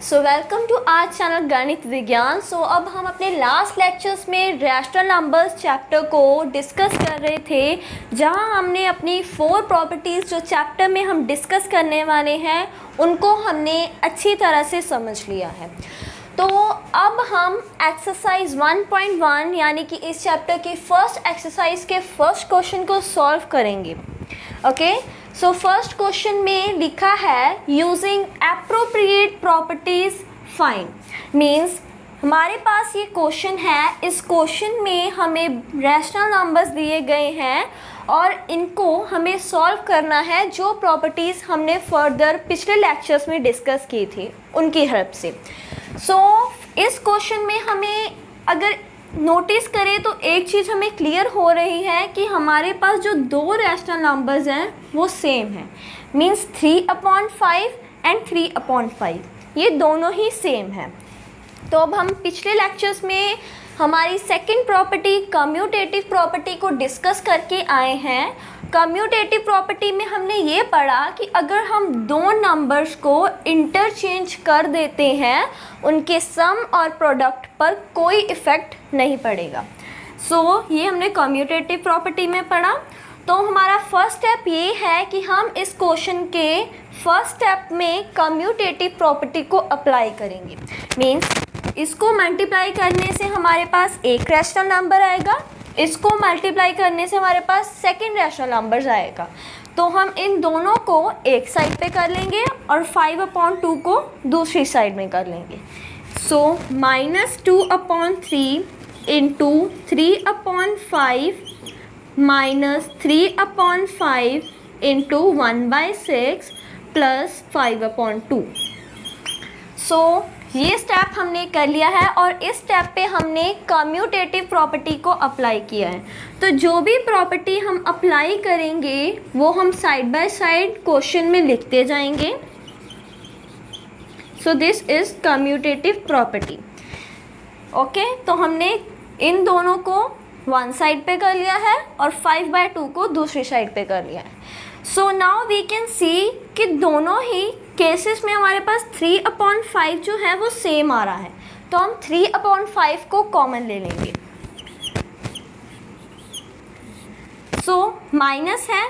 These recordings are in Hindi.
So welcome to our channel Ganit Vigyan. अब हम अपने लास्ट लेक्चर्स में रैशनल नंबर्स चैप्टर को डिस्कस कर रहे थे, जहां हमने अपनी 4 प्रॉपर्टीज़ जो चैप्टर में हम डिस्कस करने वाले हैं उनको हमने अच्छी तरह से समझ लिया है। तो अब हम एक्सरसाइज 1.1 यानी कि इस चैप्टर की फर्स्ट एक्सरसाइज के फर्स्ट क्वेश्चन को सॉल्व करेंगे। ओके, सो फर्स्ट क्वेश्चन में लिखा है using appropriate properties find. Means हमारे पास ये क्वेश्चन है, इस क्वेश्चन में हमें रैशनल नंबर्स दिए गए हैं और इनको हमें सॉल्व करना है जो प्रॉपर्टीज़ हमने फर्दर पिछले लेक्चर्स में डिस्कस की थी उनकी हेल्प से। इस क्वेश्चन में हमें अगर नोटिस करें तो एक चीज़ हमें क्लियर हो रही है कि हमारे पास जो दो रैशनल नंबर्स हैं वो सेम हैं। मीन्स 3/5 एंड 3/5 ये दोनों ही सेम हैं। तो अब हम पिछले लेक्चर्स में हमारी सेकंड प्रॉपर्टी कम्यूटेटिव प्रॉपर्टी को डिस्कस करके आए हैं। कम्यूटेटिव प्रॉपर्टी में हमने ये पढ़ा कि अगर हम दो नंबर्स को इंटरचेंज कर देते हैं उनके सम और प्रोडक्ट पर कोई इफ़ेक्ट नहीं पड़ेगा। ये हमने कम्यूटेटिव प्रॉपर्टी में पढ़ा। तो हमारा फर्स्ट स्टेप ये है कि हम इस क्वेश्चन के फर्स्ट स्टेप में कम्यूटेटिव प्रॉपर्टी को अप्लाई करेंगे। मीन्स इसको मल्टीप्लाई करने से हमारे पास एक रैशनल नंबर आएगा, इसको मल्टीप्लाई करने से हमारे पास सेकंड रैशनल नंबर आएगा। तो हम इन दोनों को एक साइड पे कर लेंगे और 5/2 को दूसरी साइड में कर लेंगे। -2/3 इंटू 3/5 -3/5 इंटू 1/6 प्लस 5/2। ये स्टेप हमने कर लिया है और इस स्टेप पे हमने कम्यूटेटिव प्रॉपर्टी को अप्लाई किया है। तो जो भी प्रॉपर्टी हम अप्लाई करेंगे वो हम साइड बाय साइड क्वेश्चन में लिखते जाएंगे। This is commutative property. Okay, तो हमने इन दोनों को वन साइड पे कर लिया है और 5/2 को दूसरी साइड पे कर लिया है। नाउ वी कैन सी कि दोनों ही केसेस में हमारे पास 3/5 जो है वो सेम आ रहा है। तो हम 3/5 को कॉमन ले लेंगे। माइनस है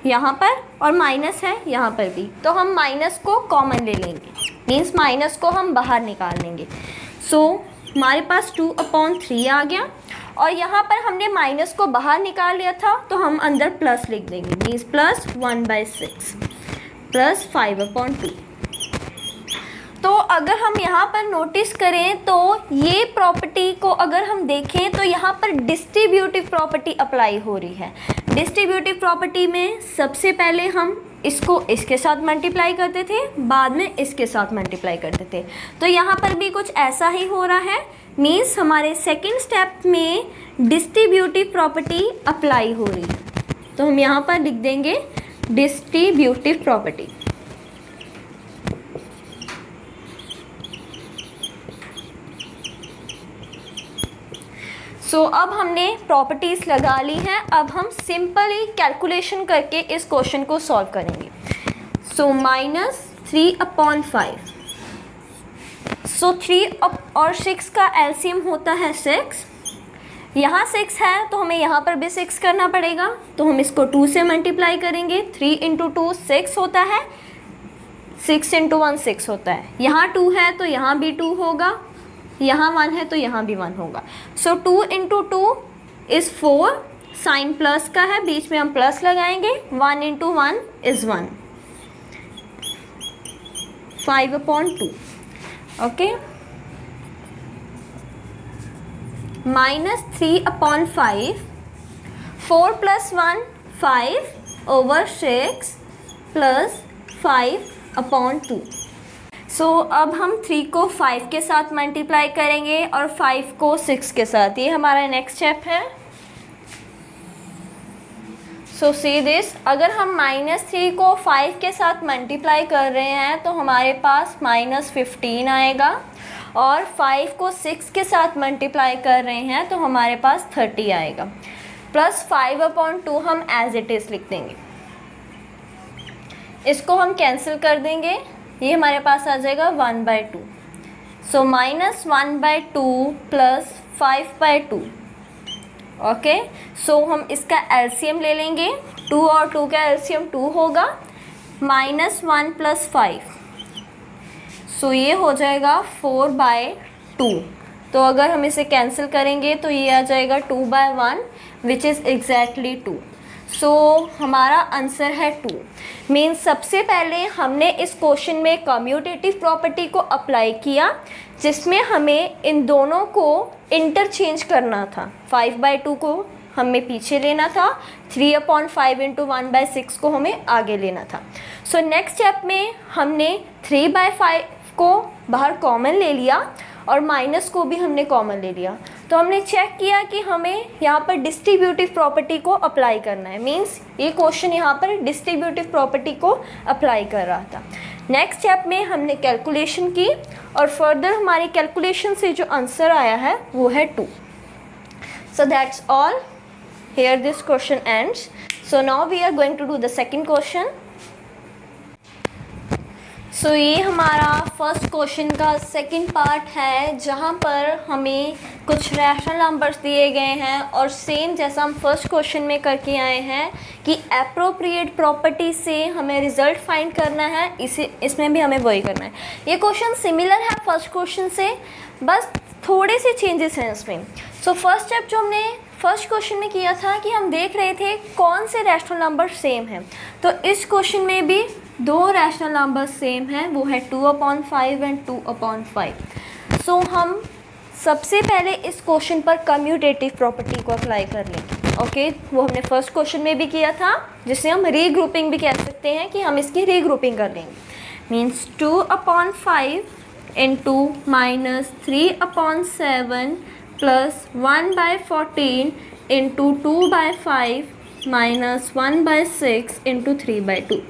यहाँ पर और माइनस है यहाँ पर भी, तो हम माइनस को कॉमन ले लेंगे। मीन्स माइनस को हम बाहर निकाल लेंगे। हमारे पास 2/3 आ गया और यहाँ पर हमने माइनस को बाहर निकाल लिया था तो हम अंदर प्लस लिख देंगे। Means plus 1/6 plus 5/2। तो अगर हम यहाँ पर नोटिस करें तो ये प्रॉपर्टी को अगर हम देखें तो यहाँ पर डिस्ट्रीब्यूटिव प्रॉपर्टी अप्लाई हो रही है। डिस्ट्रीब्यूटिव प्रॉपर्टी में सबसे पहले हम इसको इसके साथ मल्टीप्लाई करते थे, बाद में इसके साथ मल्टीप्लाई करते थे। तो यहाँ पर भी कुछ ऐसा ही हो रहा है। मीन्स हमारे सेकंड स्टेप में डिस्ट्रीब्यूटिव प्रॉपर्टी अप्लाई हो रही है। तो हम यहाँ पर लिख देंगे डिस्ट्रीब्यूटिव प्रॉपर्टी। अब हमने प्रॉपर्टीज़ लगा ली हैं। अब हम सिंपली कैलकुलेशन करके इस क्वेश्चन को सॉल्व करेंगे। -3/5। 3 और 6 का एलसीएम होता है 6। यहाँ 6 है तो हमें यहाँ पर भी 6 करना पड़ेगा। तो हम इसको 2 से मल्टीप्लाई करेंगे। 3 × 2 6 होता है, 6 × 1 6 होता है। यहाँ 2 है तो यहाँ भी 2 होगा, यहाँ 1 है तो यहाँ भी 1 होगा। 2 × 2 इज़ 4। साइन प्लस का है, बीच में हम प्लस लगाएंगे। 1 × 1 इज़ 1। 5/2। Okay, -3/5 4 + 1 5/6 plus 5/2। अब हम 3 को 5 के साथ मल्टीप्लाई करेंगे और 5 को 6 के साथ। ये हमारा नेक्स्ट स्टेप है। सी दिस, अगर हम -3 को 5 के साथ मल्टीप्लाई कर रहे हैं तो हमारे पास -15 आएगा और 5 को 6 के साथ मल्टीप्लाई कर रहे हैं तो हमारे पास 30 आएगा। प्लस 5/2 हम एज इट इज़ लिख देंगे। इसको हम कैंसिल कर देंगे। ये हमारे पास आ जाएगा 1/2। सो -1/2 प्लस 5/2। ओके, सो हम इसका एलसीएम ले लेंगे। 2 और 2 का एलसीएम 2 होगा। -1 + 5, सो ये हो जाएगा 4/2। तो अगर हम इसे कैंसिल करेंगे तो ये आ जाएगा 2/1 विच इज़ एग्जैक्टली 2। सो हमारा आंसर है 2। मीन्स सबसे पहले हमने इस क्वेश्चन में कम्यूटेटिव प्रॉपर्टी को अप्लाई किया, जिसमें हमें इन दोनों को इंटरचेंज करना था। 5/2 को हमें पीछे लेना था, 3/5 × 1/6 को हमें आगे लेना था। सो नेक्स्ट स्टेप में हमने 3/5 को बाहर कॉमन ले लिया और माइनस को भी हमने कॉमन ले लिया। तो हमने चेक किया कि हमें यहाँ पर डिस्ट्रीब्यूटिव प्रॉपर्टी को अप्लाई करना है। मींस ये क्वेश्चन यहाँ पर डिस्ट्रीब्यूटिव प्रॉपर्टी को अप्लाई कर रहा था। नेक्स्ट स्टेप में हमने कैलकुलेशन की और फर्दर हमारी कैलकुलेशन से जो आंसर आया है वो है 2। So that's all, here this question ends. So now we are going to do the second question. सो ये हमारा फर्स्ट क्वेश्चन का सेकंड पार्ट है, जहाँ पर हमें कुछ रैशनल नंबर्स दिए गए हैं और सेम जैसा हम फर्स्ट क्वेश्चन में करके आए हैं कि एप्रोप्रिएट प्रॉपर्टी से हमें रिज़ल्ट फाइंड करना है, इसमें भी हमें वही करना है। ये क्वेश्चन सिमिलर है फर्स्ट क्वेश्चन से, बस थोड़े से चेंजेस हैं इसमें। सो फर्स्ट स्टेप जो हमने फर्स्ट क्वेश्चन में किया था कि हम देख रहे थे कौन से रैशनल नंबर सेम हैं, तो इस क्वेश्चन में भी 2 रैशनल नंबर सेम हैं, वो है 2/5 एंड 2/5। सो हम सबसे पहले इस क्वेश्चन पर कम्यूटेटिव प्रॉपर्टी को अप्लाई कर लेंगे। ओके, वो हमने फर्स्ट क्वेश्चन में भी किया था, जिसे हम रीग्रुपिंग भी कह सकते हैं कि हम इसकी रीग्रुपिंग कर लेंगे। Means 2/5 into -3/7 plus 1/14 into 2/5 minus 1/6 into 3/2।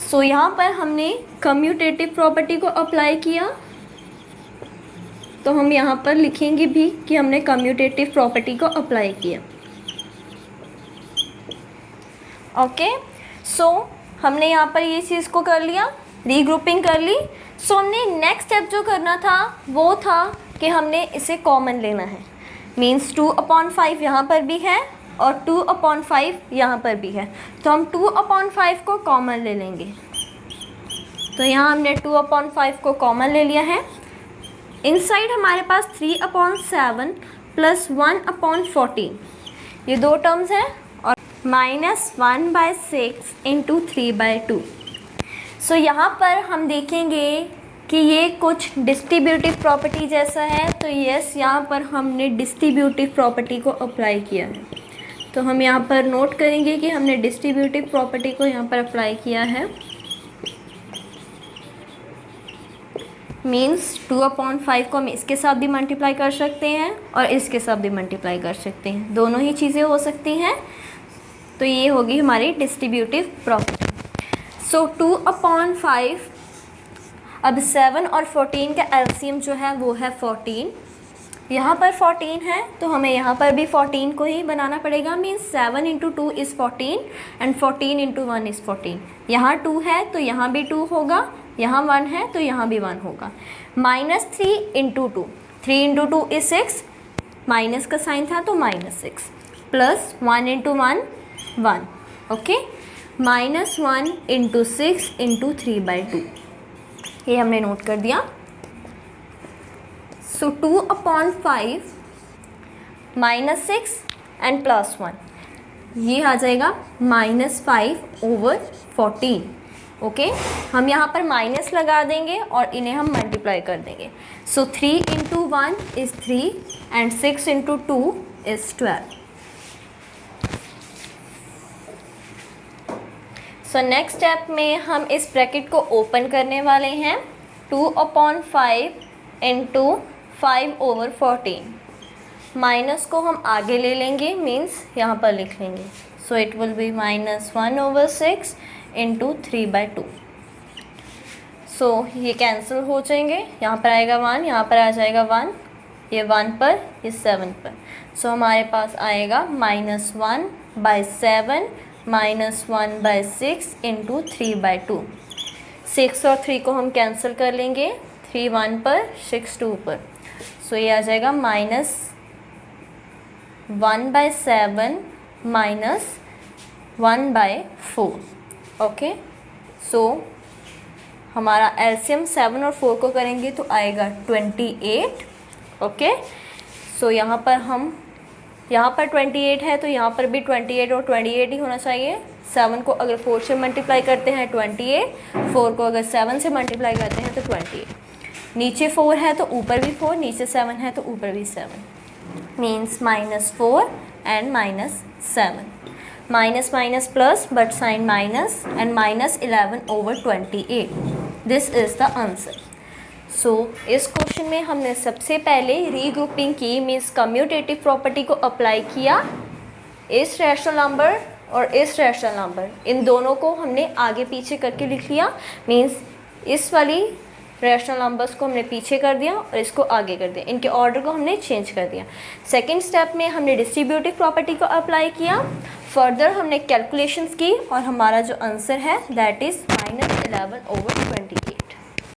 सो यहाँ पर हमने कम्यूटेटिव प्रॉपर्टी को अप्लाई किया, तो हम यहाँ पर लिखेंगे भी कि हमने कम्यूटेटिव प्रॉपर्टी को अप्लाई किया। ओके, सो हमने यहाँ पर ये चीज़ को कर लिया, रीग्रुपिंग कर ली। सो हमने नेक्स्ट स्टेप जो करना था वो था कि हमने इसे कॉमन लेना है। मीन्स 2/5 यहाँ पर भी है और 2/5 यहाँ पर भी है, तो हम 2/5 को कॉमन ले लेंगे। तो यहाँ हमने 2/5 को कॉमन ले लिया है। इनसाइड हमारे पास 3/7 प्लस 1/14, ये 2 टर्म्स हैं, और -1/6 इंटू 3/2। सो यहाँ पर हम देखेंगे कि ये कुछ डिस्ट्रीब्यूटिव प्रॉपर्टी जैसा है, तो यस, यहाँ पर हमने डिस्ट्रीब्यूटिव प्रॉपर्टी को अप्लाई किया है। तो हम यहाँ पर नोट करेंगे कि हमने डिस्ट्रीब्यूटिव प्रॉपर्टी को यहाँ पर अप्लाई किया है। मीन्स 2/5 को हम इसके साथ भी मल्टीप्लाई कर सकते हैं और इसके साथ भी मल्टीप्लाई कर सकते हैं, दोनों ही चीज़ें हो सकती हैं। तो ये होगी हमारी डिस्ट्रीब्यूटिव प्रॉपर्टी। सो 2/5, अब 7 और 14 का एलसीएम जो है वो है 14। यहाँ पर 14 है तो हमें यहाँ पर भी 14 को ही बनाना पड़ेगा। Means 7 × 2 is 14 and 14 × 1 is 14। यहाँ 2 है तो यहाँ भी 2 होगा, यहाँ 1 है तो यहाँ भी 1 होगा। -3 × 2, 3 × 2 इज़ 6, माइनस का साइन था तो -6, प्लस 1 × 1 1। ओके, -1 × 6 × 3/2, ये हमने नोट कर दिया। सो 2/5 -6 एंड +1, ये आ जाएगा -5/14। ओके, हम यहाँ पर माइनस लगा देंगे और इन्हें हम मल्टीप्लाई कर देंगे। सो 3 × 1 is 3 and 6 × 2 is 12। So next step में हम इस ब्रैकेट को ओपन करने वाले हैं। 2/5 इंटू 5/14, माइनस को हम आगे ले लेंगे, मीन्स यहाँ पर लिख लेंगे। So it will be -1/6 into 3/2। सो ये कैंसिल हो जाएंगे, यहाँ पर आएगा 1, यहाँ पर आ जाएगा 1, ये 1 पर, ये 7 पर। सो हमारे पास आएगा -1/7 -1/6 इंटू 3/2। 6 और 3 को हम कैंसिल कर लेंगे, 3 1 पर, 6 2 पर। सो ये आ जाएगा -1/7 -1/4। ओके, सो हमारा एलसीएम 7 और 4 को करेंगे तो आएगा 28। ओके, सो यहाँ पर 28 है तो यहाँ पर भी 28 और 28 ही होना चाहिए। 7 को अगर 4 से मल्टीप्लाई करते हैं 28, 4 को अगर 7 से मल्टीप्लाई करते हैं तो 28। नीचे 4 है तो ऊपर भी 4, नीचे 7 है तो ऊपर भी 7, means -4 and -7। Minus minus plus but sign minus and -11/28। This is the answer. So इस क्वेश्चन में हमने सबसे पहले रीग्रुपिंग की, मीन्स कम्यूटेटिव प्रॉपर्टी को अप्लाई किया। इस रैशनल नंबर और इस रैशनल नंबर, इन दोनों को हमने आगे पीछे करके लिख लिया, मीन्स इस वाली रैशनल नंबर्स को हमने पीछे कर दिया और इसको आगे कर दिया, इनके ऑर्डर को हमने चेंज कर दिया। सेकेंड स्टेप में हमने डिस्ट्रीब्यूटिव प्रॉपर्टी को अप्लाई किया, फर्दर हमने कैलकुलेशंस की और हमारा जो आंसर है दैट इज़ -11/28।